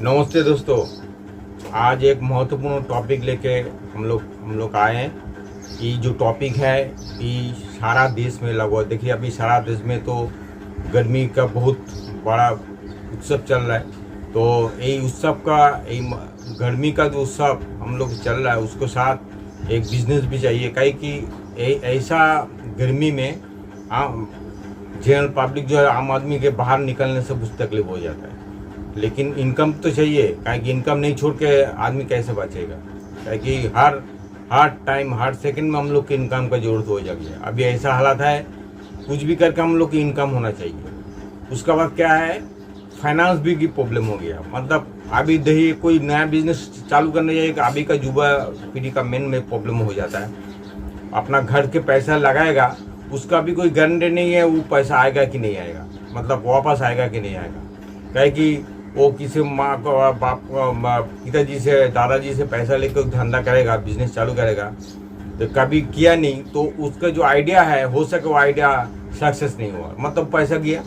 नमस्ते दोस्तों। आज एक महत्वपूर्ण टॉपिक लेके हम लोग आए हैं। कि जो टॉपिक है कि सारा देश में लगभग देखिए, अभी सारा देश में तो गर्मी का बहुत बड़ा उत्सव चल रहा है। तो यही उत्सव का गर्मी का जो उत्सव हम लोग चल रहा है उसके साथ एक बिजनेस भी चाहिए। कहीं कि ऐसा गर्मी में जनरल पब्लिक जो है, आम आदमी के बाहर निकलने से कुछ तकलीफ हो जाता है। लेकिन इनकम तो चाहिए, क्योंकि इनकम नहीं छोड़ के आदमी कैसे बचेगा। क्योंकि हर टाइम हर सेकंड में हम लोग की इनकम का जरूरत हो जाती है। अभी ऐसा हालात है, कुछ भी करके हम लोग की इनकम होना चाहिए। उसका बाद क्या है, फाइनेंस भी की प्रॉब्लम हो गया। मतलब अभी देखिए, कोई नया बिजनेस चालू करने जाए, अभी का युवा पीढ़ी का मेन में प्रॉब्लम हो जाता है। अपना घर के पैसा लगाएगा, उसका भी कोई गारंटी नहीं है वो पैसा आएगा कि नहीं आएगा, मतलब वापस आएगा कि नहीं आएगा। कहे कि वो किसी माँ को, बाप को, पिताजी से, दादाजी से पैसा लेकर धंधा करेगा, बिजनेस चालू करेगा, तो कभी किया नहीं तो उसका जो आइडिया है, हो सके वो आइडिया सक्सेस नहीं हुआ, मतलब पैसा गया।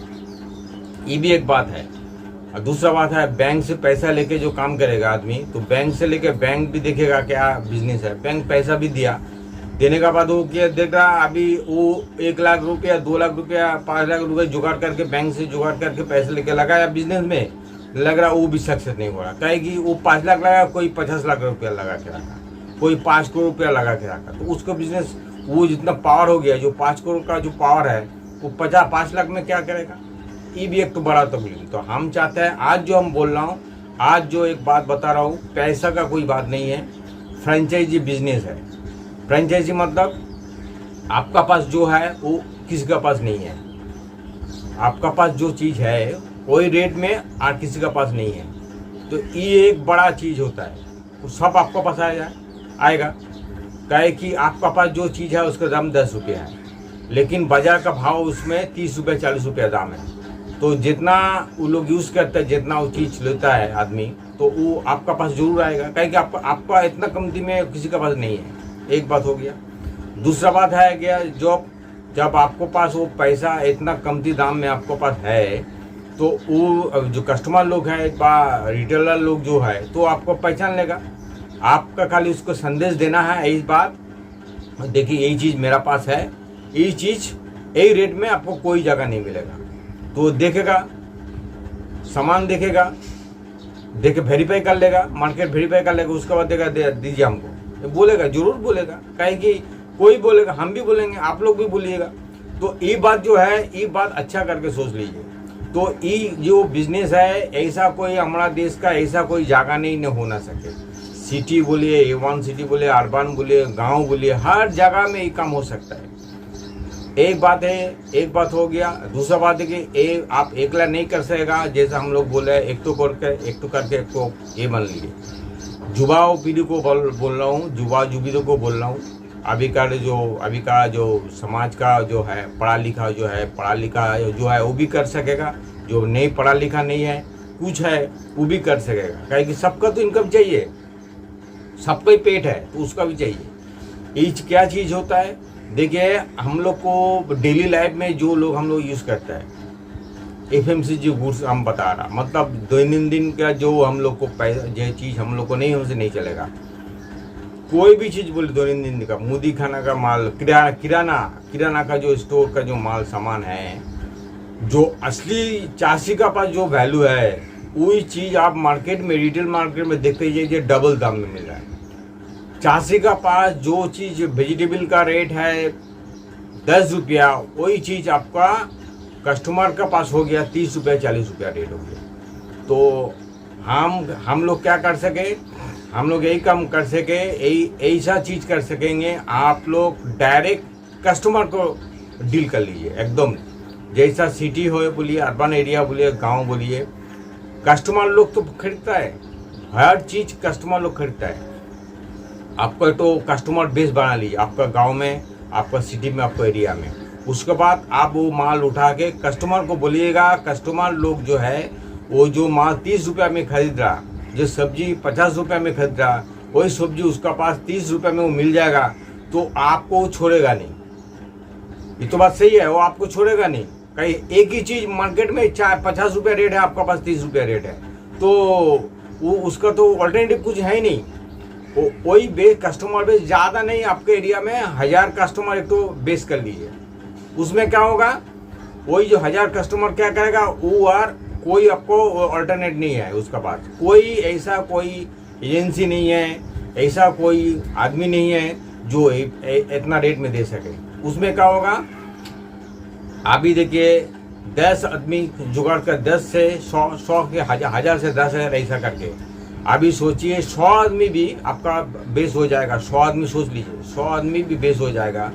ये भी एक बात है। और दूसरा बात है, बैंक से पैसा लेके जो काम करेगा आदमी, तो बैंक से लेके बैंक भी देखेगा क्या बिजनेस है। बैंक पैसा भी दिया, देने के बाद वो क्या देख रहा, अभी वो 1 लाख रुपया, 2 लाख रुपया, 5 लाख रुपया जुगाड़ करके, बैंक से जुगाड़ करके पैसे लेके लगाया बिजनेस में, लग रहा वो भी सक्सेस नहीं हो रहा। कहेगी वो 5 लाख लगा, कोई 50 लाख रुपया लगा के रखा, कोई 5 करोड़ रुपया लगा के रखा। तो उसका बिजनेस वो जितना पावर हो गया, जो 5 करोड़ का जो पावर है, वो 5 लाख में क्या करेगा। ये भी एक तो बड़ा तकलीफ। तो हम चाहते हैं, आज जो हम बोल रहा हूँ, आज जो एक बात बता रहा हूँ, पैसा का कोई बात नहीं है, फ्रेंचाइजी बिजनेस है। फ्रेंचाइजी मतलब आपका पास जो है वो किसी का पास नहीं है। आपका पास जो चीज़ है वही रेट में और किसी का पास नहीं है। तो ये एक बड़ा चीज़ होता है, वो सब आपका पास आएगा। कहे कि आपका पास जो चीज़ है उसका दाम 10 रुपया है, लेकिन बाजार का भाव उसमें 30 रुपये 40 रुपया दाम है। तो जितना वो लोग यूज़ करते हैं, जितना वो चीज़ लेता है आदमी, तो वो आपका पास जरूर आएगा। कहे कि आपका इतना कमती में किसी का पास नहीं है। एक बात हो गया। दूसरा बात है क्या, जब आपको पास वो पैसा इतना कमती दाम में आपको पास है, तो वो जो कस्टमर लोग हैं या रिटेलर लोग जो है, तो आपको पहचान लेगा। आपका खाली उसको संदेश देना है, इस बात देखिए यही चीज़ मेरा पास है, यही चीज़ यही रेट में आपको कोई जगह नहीं मिलेगा। तो देखेगा, सामान देखेगा, देखे वेरीफाई कर लेगा, मार्केट वेरीफाई कर लेगा, उसके बाद देगा दीजिए हमको, बोलेगा, जरूर बोलेगा। कहे कि कोई बोलेगा, हम भी बोलेंगे, आप लोग भी बोलिएगा। तो ये बात जो है, ये बात अच्छा करके सोच लीजिए। तो ये जो बिजनेस है, ऐसा कोई हमारा देश का ऐसा कोई जगह नहीं न हो ना सके। सिटी बोलिए, A1 सिटी बोलिए, अर्बन बोलिए, गांव बोलिए, हर जगह में ये काम हो सकता है। एक बात है, एक बात हो गया। दूसरा बात है कि आप एकला नहीं कर सकेगा। जैसा हम लोग बोले, एक तो करके एक तो ये बन लीजिए। युवा पीढ़ी को बोल रहा हूँ, युवा युवतियों को बोल रहा हूँ। अभी का जो समाज का जो है, पढ़ा लिखा जो है वो भी कर सकेगा। जो नहीं पढ़ा लिखा नहीं है, कुछ है, वो भी कर सकेगा। क्योंकि सबका तो इनकम चाहिए, सबका ही पेट है, तो उसका भी चाहिए। ये क्या चीज़ होता है, देखिए हम लोग को डेली लाइफ में जो लोग हम लोग यूज़ करते हैं, FMCG गुड्स हम बता रहा, मतलब दैनंदिन का जो हम लोग को पैसा, जो चीज़ हम लोग को नहीं, हमसे नहीं चलेगा। कोई भी चीज़ बोले दैनंदिन का, मुदी खाना का माल, किराना का जो स्टोर का जो माल सामान है, जो असली चासी का पास जो वैल्यू है, वही चीज़ आप मार्केट में, रिटेल मार्केट में देखते जाइए, डबल दाम में मिल रहा है। चासी का पास जो चीज़ वेजिटेबल का रेट है 10 रुपया, वही चीज़ आपका कस्टमर का पास हो गया 30 रुपया 40 रुपया रेट हो गया। तो हम लोग क्या कर सके, हम लोग यही काम कर सके, ऐसा चीज़ कर सकेंगे। आप लोग डायरेक्ट कस्टमर को डील कर लीजिए, एकदम जैसा सिटी हो बोलिए, अर्बन एरिया बोलिए, गांव बोलिए, कस्टमर लोग तो खरीदता है, हर चीज़ कस्टमर लोग खरीदता है। आपका तो कस्टमर बेस बना लीजिए, आपका गांव में, आपका सिटी में, आपका एरिया में। उसके बाद आप वो माल उठा के कस्टमर को बोलिएगा। कस्टमर लोग जो है, वो जो माल 30 रुपया में खरीद रहा, जो सब्जी 50 रुपया में खरीद रहा, वही सब्जी उसका पास 30 रुपया में वो मिल जाएगा, तो आपको छोड़ेगा नहीं। ये तो बात सही है, वो आपको छोड़ेगा नहीं। कहीं एक ही चीज़ मार्केट में 50 रुपया रेट है, आपका पास 30 रुपया रेट है, तो वो उसका तो ऑल्टरनेटिव कुछ है ही नहीं। वही बेस कस्टमर बेस ज़्यादा नहीं, आपके एरिया में 1000 कस्टमर एक तो बेस कर लीजिए। उसमें क्या होगा, वही जो 1000 कस्टमर क्या करेगा, वो और कोई आपको ऑल्टरनेट नहीं है उसका पास, कोई ऐसा कोई एजेंसी नहीं है, ऐसा कोई आदमी नहीं है जो इतना रेट में दे सके। उसमें क्या होगा, आप भी देखिए 10 आदमी जुगाड़ कर 10 से 100 के 1000 से 10,000 ऐसा करके, अभी सोचिए 100 आदमी भी आपका बेस हो जाएगा। 100 आदमी सोच लीजिए, 100 आदमी भी बेस हो जाएगा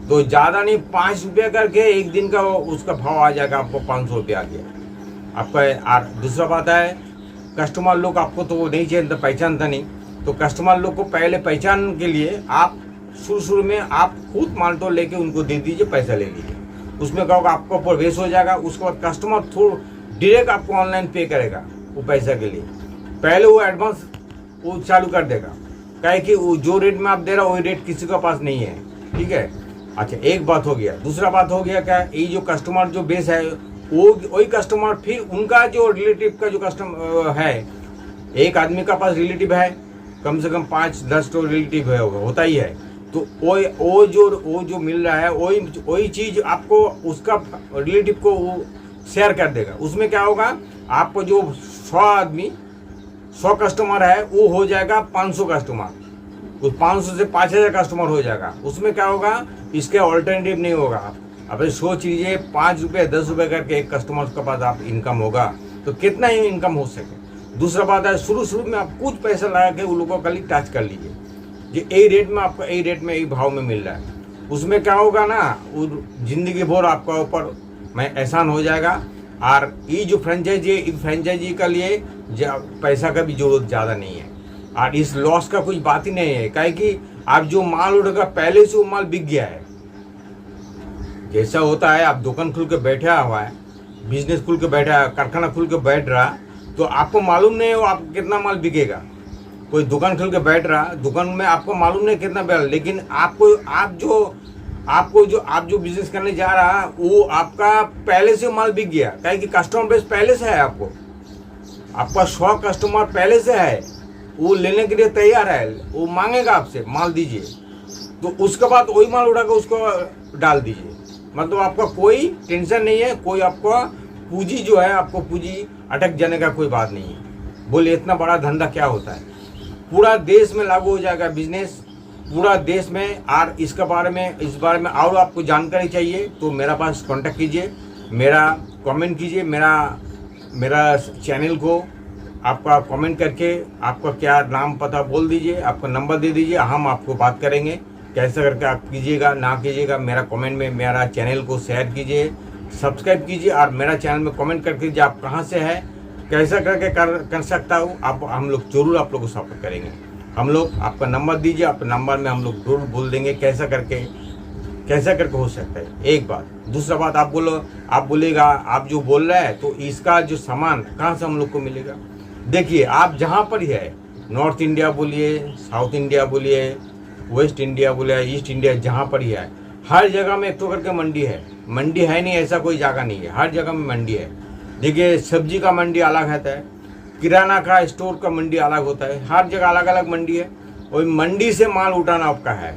तो ज़्यादा नहीं 5 रुपये करके एक दिन का उसका भाव आ जाएगा, आपको 500 रुपये आ गया आपका। और दूसरा बात है, कस्टमर लोग आपको तो वो नहीं चाहिए, पहचानता नहीं, तो कस्टमर लोग को पहले पहचान के लिए आप शुरू में आप खुद मालटो लेके उनको दे दीजिए, पैसा ले लीजिए। उसमें क्या होगा, आपका ऊपर बेस हो जाएगा। उसके बाद कस्टमर थ्रू डायरेक्ट आपको ऑनलाइन पे करेगा वो पैसा के लिए, पहले वो एडवांस वो चालू कर देगा, क्या कि वो जो रेट में आप दे रहा हो वही रेट किसी के पास नहीं है, ठीक है। अच्छा, एक बात हो गया। दूसरा बात हो गया क्या, ये जो कस्टमर जो बेस है वो वही कस्टमर फिर उनका जो रिलेटिव का जो कस्टमर है, एक आदमी का पास रिलेटिव है कम से कम 5-10 तो रिलेटिव है, होता ही है। तो वो जो मिल रहा है वही चीज़ आपको उसका रिलेटिव को वो शेयर कर देगा। उसमें क्या होगा, आपको जो 100 कस्टमर है वो हो जाएगा 500 कस्टमर, उस 500 से 5000 कस्टमर हो जाएगा। उसमें क्या होगा, इसके ऑल्टरनेटिव नहीं होगा। अब सोच लीजिए 5 रुपये 10 रुपये करके एक कस्टमर के पास आप इनकम होगा तो कितना ही इनकम हो सके। दूसरा बात है, शुरू में आप कुछ पैसा लगा के उन लोगों को खाली टच कर लीजिए, जो यही रेट में आपको यही रेट में यही भाव में मिल रहा है। उसमें क्या होगा ना, वो जिंदगी भर आपका ऊपर में एहसान हो जाएगा। और ये जो फ्रेंचाइजी है, इस फ्रेंचाइजी के लिए पैसा का भी जरूरत ज़्यादा नहीं है और इस लॉस का कुछ बात ही नहीं है, काहे कि आप जो माल उठेगा पहले से वो माल बिक गया है। जैसा होता है, आप दुकान खुल के बैठा हुआ है, बिजनेस खुल के बैठा है, कारखाना खुल के बैठ रहा, तो आपको मालूम नहीं हो आप कितना माल बिकेगा। कोई दुकान खोल के बैठ रहा, दुकान में आपको मालूम नहीं कितना बैल, लेकिन आप जो बिजनेस करने जा रहा वो आपका पहले से माल बिक गया, क्या कि कस्टमर बेस पहले से है। आपका 100 कस्टमर पहले से है, वो लेने के लिए तैयार है, वो मांगेगा आपसे माल दीजिए, तो उसके बाद वही माल उठाकर उसको डाल दीजिए। मतलब आपका कोई टेंशन नहीं है, कोई आपका पूंजी जो है, आपको पूंजी अटक जाने का कोई बात नहीं है। बोले इतना बड़ा धंधा क्या होता है, पूरा देश में लागू हो जाएगा बिजनेस, पूरा देश में। और इस बारे में और आपको जानकारी चाहिए तो मेरा पास कांटेक्ट कीजिए, मेरा कमेंट कीजिए, मेरा चैनल को आपका कमेंट करके आपका क्या नाम पता बोल दीजिए, आपका नंबर दे दीजिए, हम आपको बात करेंगे कैसे करके आप कीजिएगा ना कीजिएगा। मेरा कमेंट में मेरा चैनल को शेयर कीजिए, सब्सक्राइब कीजिए और मेरा चैनल में कमेंट करके कीजिए आप कहाँ से है, कैसा करके कर सकता हूँ। हम लोग जरूर आप लोग को सपोर्ट करेंगे। हम लोग आपका नंबर दीजिए, आपके नंबर में हम लोग जरूर बोल देंगे कैसा करके हो सकता है। एक बात। दूसरा बात, आप बोलेगा आप जो बोल रहे हैं तो इसका जो सामान कहाँ से हम लोग को मिलेगा। देखिए, आप जहाँ पर ही है, नॉर्थ इंडिया बोलिए, साउथ इंडिया बोलिए, वेस्ट इंडिया बोलिए, ईस्ट इंडिया, जहाँ पर ही है, हर जगह में एक तो करके मंडी है। मंडी है नहीं ऐसा कोई जगह नहीं है, हर जगह में मंडी है। देखिए, सब्जी का मंडी अलग रहता है, किराना का स्टोर का मंडी अलग होता है, हर जगह अलग अलग मंडी है। और मंडी से माल उठाना आपका है।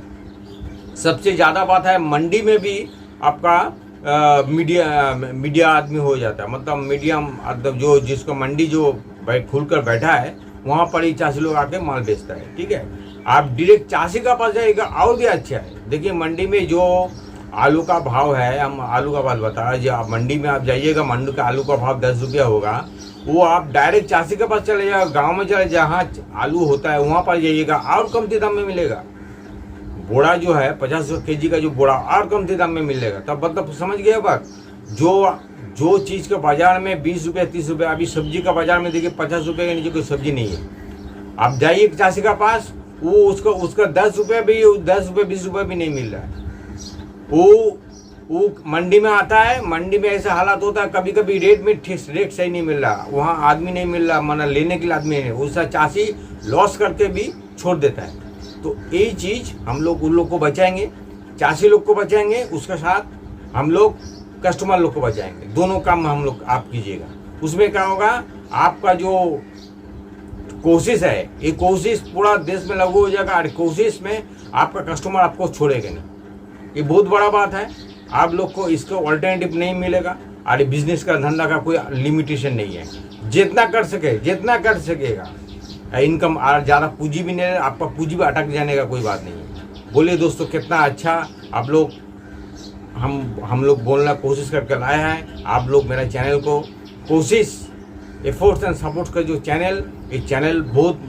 सबसे ज़्यादा बात है, मंडी में भी आपका मीडिया आदमी हो जाता है, मतलब मीडियम, मतलब जो जिसको मंडी जो खुल कर बैठा है वहाँ पर ही चासी लोग आके माल बेचता है, ठीक है। आप डायरेक्ट चासी का पास जाइएगा और भी अच्छा है। देखिए, मंडी में जो आलू का भाव है, हम आलू का बात बता रहे हैं, जो आप मंडी में आप जाइएगा, मंडी का आलू का भाव 10 रुपया होगा, वो आप डायरेक्ट चासी के पास चले जाएगा, गांव में चले जहाँ आलू होता है वहाँ पर जाइएगा और कमती दाम में मिलेगा। बोड़ा जो है 50 kg का जो बोड़ा और कमती दाम में मिलेगा। तब मतलब समझ गए बात। जो चीज़ का बाजार में 20 रुपये 30 रुपये, अभी सब्जी का बाजार में देखिए 50 रुपये के नीचे कोई सब्जी नहीं है। आप जाइए चासी का पास, वो उसका 10 रुपये भी, 10 रुपये 20 रुपये भी नहीं मिल रहा है। वो मंडी में आता है, मंडी में ऐसा हालात होता है, कभी कभी रेट सही नहीं मिल रहा, वहाँ आदमी नहीं मिल रहा, माना लेने के लिए आदमी नहीं, उसका चासी लॉस करके भी छोड़ देता है। तो यही चीज़ हम लोग उन लोग को बचाएंगे, चासी लोग को बचाएंगे, उसके साथ हम लोग कस्टमर लोग को बचाएंगे। दोनों काम हम लोग आप कीजिएगा। उसमें क्या होगा, आपका जो कोशिश है, ये कोशिश पूरा देश में लागू हो जाएगा और कोशिश में आपका कस्टमर आपको छोड़ेगा नहीं। ये बहुत बड़ा बात है। आप लोग को इसको ऑल्टरनेटिव नहीं मिलेगा और बिजनेस का धंधा का कोई लिमिटेशन नहीं है। जितना कर सकेगा इनकम, और ज़्यादा पूंजी भी नहीं है, आपका पूंजी भी अटक जाने का कोई बात नहीं है। बोलिए दोस्तों, कितना अच्छा आप लोग हम लोग बोलना कोशिश करके लाए हैं। आप लोग मेरा चैनल को कोशिश एफर्ट्स एंड सपोर्ट का जो चैनल, ये चैनल बहुत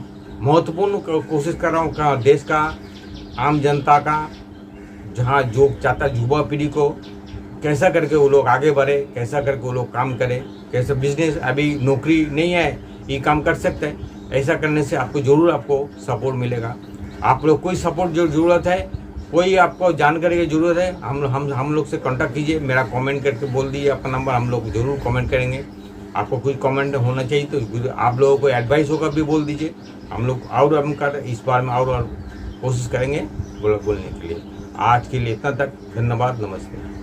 महत्वपूर्ण कोशिश कर रहा हूँ देश का आम जनता का, जहाँ जो चाहता युवा पीढ़ी को कैसा करके वो लोग आगे बढ़े, कैसा करके वो लोग काम करें, कैसे बिजनेस, अभी नौकरी नहीं है ये काम कर सकते हैं। ऐसा करने से आपको ज़रूर आपको सपोर्ट मिलेगा। आप लोग कोई सपोर्ट जो ज़रूरत है, कोई आपको जानकारी की ज़रूरत है, हम लोग से कांटेक्ट कीजिए। मेरा कमेंट करके बोल दीजिए अपना नंबर, हम लोग ज़रूर कमेंट करेंगे। आपको कोई कमेंट होना चाहिए तो आप लोगों को एडवाइस होगा भी बोल दीजिए। हम लोग और हम कर इस बार में और कोशिश करेंगे बोलने के लिए। आज के लिए इतना तक, धन्यवाद, नमस्ते।